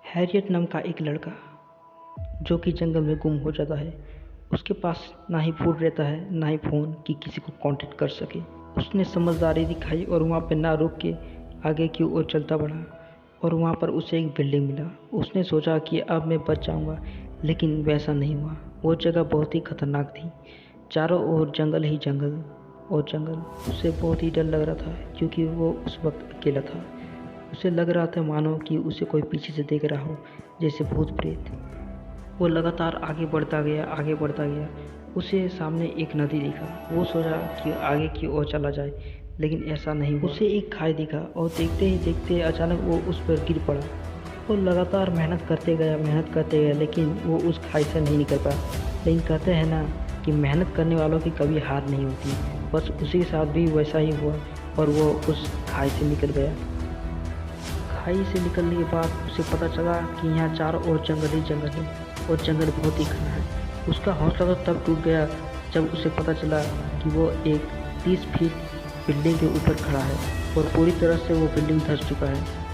Harriet नाम का एक लड़का जो कि जंगल में गुम हो जाता है। उसके पास ना ही फूड रहता है ना ही फ़ोन कि किसी को कांटेक्ट कर सके। उसने समझदारी दिखाई और वहाँ पे ना रुक के आगे की ओर चलता बढ़ा और वहाँ पर उसे एक बिल्डिंग मिला। उसने सोचा कि अब मैं बच जाऊँगा, लेकिन वैसा नहीं हुआ। वो जगह बहुत ही खतरनाक थी। चारों ओर जंगल ही जंगल और जंगल। उसे बहुत ही डर लग रहा था क्योंकि वो उस वक्त अकेला था। उसे लग रहा था मानो कि उसे कोई पीछे से देख रहा हो, जैसे भूत प्रेत। वो लगातार आगे बढ़ता गया। उसे सामने एक नदी दिखा। वो सोचा कि आगे की ओर चला जाए, लेकिन ऐसा नहीं हुआ। उसे एक खाई दिखा और देखते ही देखते अचानक वो उस पर गिर पड़ा। वो लगातार मेहनत करते गया, लेकिन वो उस खाई से नहीं निकल पाया। लेकिन कहते हैं ना कि मेहनत करने वालों की कभी हार नहीं होती। बस उसी के साथ भी वैसा ही हुआ और वो उस खाई से निकल गया। खाई से निकलने के बाद उसे पता चला कि यहाँ चारों ओर जंगल ही जंगल है और जंगल बहुत ही घना है। उसका हौसला तो तब टूट गया जब उसे पता चला कि वो एक 30 फीट बिल्डिंग के ऊपर खड़ा है और पूरी तरह से वो बिल्डिंग धंस चुका है।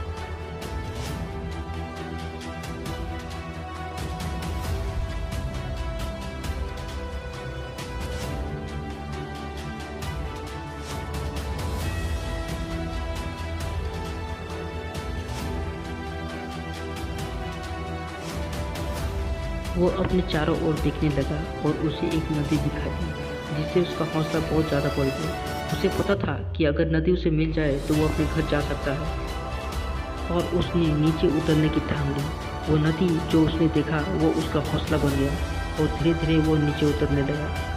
वो अपने चारों ओर देखने लगा और उसे एक नदी दिखाई दी, जिससे उसका हौसला बहुत ज़्यादा बढ़ गया। उसे पता था कि अगर नदी उसे मिल जाए तो वो अपने घर जा सकता है और उसने नीचे उतरने की ठान ली। वो नदी जो उसने देखा वो उसका हौसला बन गया और धीरे धीरे वो नीचे उतरने लगा।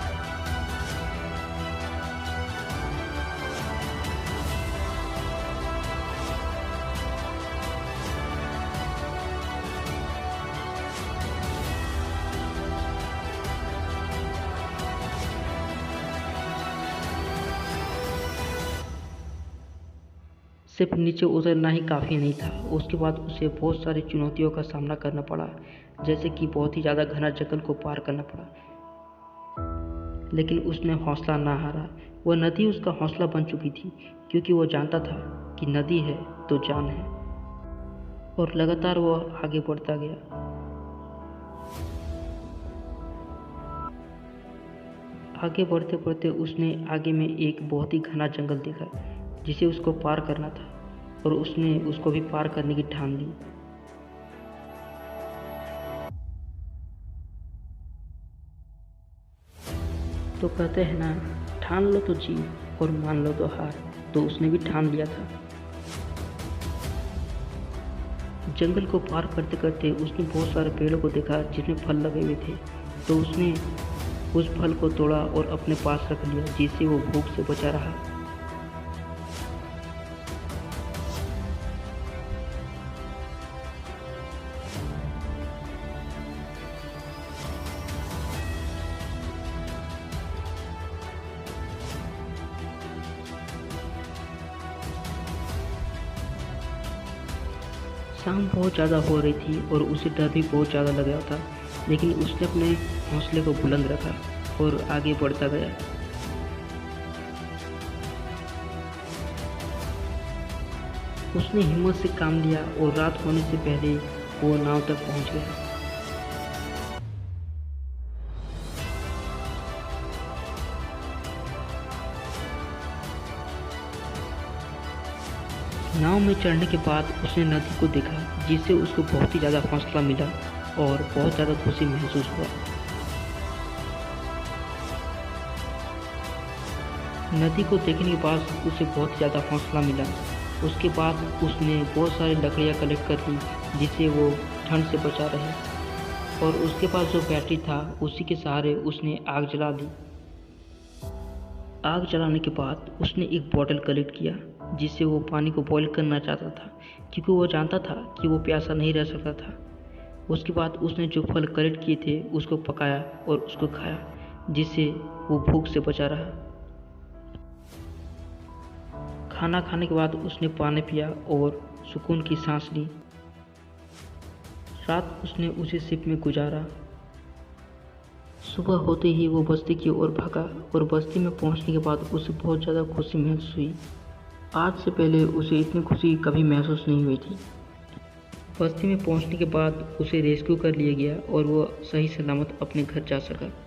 सिर्फ नीचे उतरना ही काफ़ी नहीं था, उसके बाद उसे बहुत सारी चुनौतियों का सामना करना पड़ा, जैसे कि बहुत ही ज़्यादा घना जंगल को पार करना पड़ा। लेकिन उसने हौसला ना हारा। वह नदी उसका हौसला बन चुकी थी, क्योंकि वो जानता था कि नदी है तो जान है। और लगातार वो आगे बढ़ता गया। आगे बढ़ते बढ़ते उसने आगे में एक बहुत ही घना जंगल देखा, जिसे उसको पार करना था और उसने उसको भी पार करने की ठान ली। तो कहते हैं ना, ठान लो तो जीत और मान लो तो हार। तो उसने भी ठान लिया था। जंगल को पार करते करते उसने बहुत सारे पेड़ों को देखा जिसमें फल लगे हुए थे। तो उसने उस फल को तोड़ा और अपने पास रख लिया, जिससे वो भूख से बचा रहा। शाम बहुत ज़्यादा हो रही थी और उसे डर भी बहुत ज़्यादा लग रहा था, लेकिन उसने अपने हौसले को बुलंद रखा और आगे बढ़ता गया। उसने हिम्मत से काम लिया और रात होने से पहले वो नाव तक पहुंच गया। नाव में चढ़ने के बाद उसने नदी को देखा, जिससे उसको बहुत ही ज़्यादा हौसला मिला और बहुत ज़्यादा खुशी महसूस हुआ। नदी को देखने के बाद उसे बहुत ही ज़्यादा हौसला मिला। उसके बाद उसने बहुत सारी लकड़ियाँ कलेक्ट कर ली, जिससे वो ठंड से बचा रहे। और उसके पास जो बैटरी था उसी के सहारे उसने आग जला दी। आग जलाने के बाद उसने एक बॉटल कलेक्ट किया, जिससे वो पानी को बॉईल करना चाहता था, क्योंकि वो जानता था कि वो प्यासा नहीं रह सकता था। उसके बाद उसने जो फल कलेक्ट किए थे उसको पकाया और उसको खाया, जिससे वो भूख से बचा रहा। खाना खाने के बाद उसने पानी पिया और सुकून की सांस ली। रात उसने उसी शिप में गुजारा। सुबह होते ही वो बस्ती की ओर भागा और बस्ती में पहुंचने के बाद उसे बहुत ज़्यादा खुशी महसूस हुई। आज से पहले उसे इतनी खुशी कभी महसूस नहीं हुई थी। बस्ती में पहुंचने के बाद उसे रेस्क्यू कर लिया गया और वह सही सलामत अपने घर जा सका।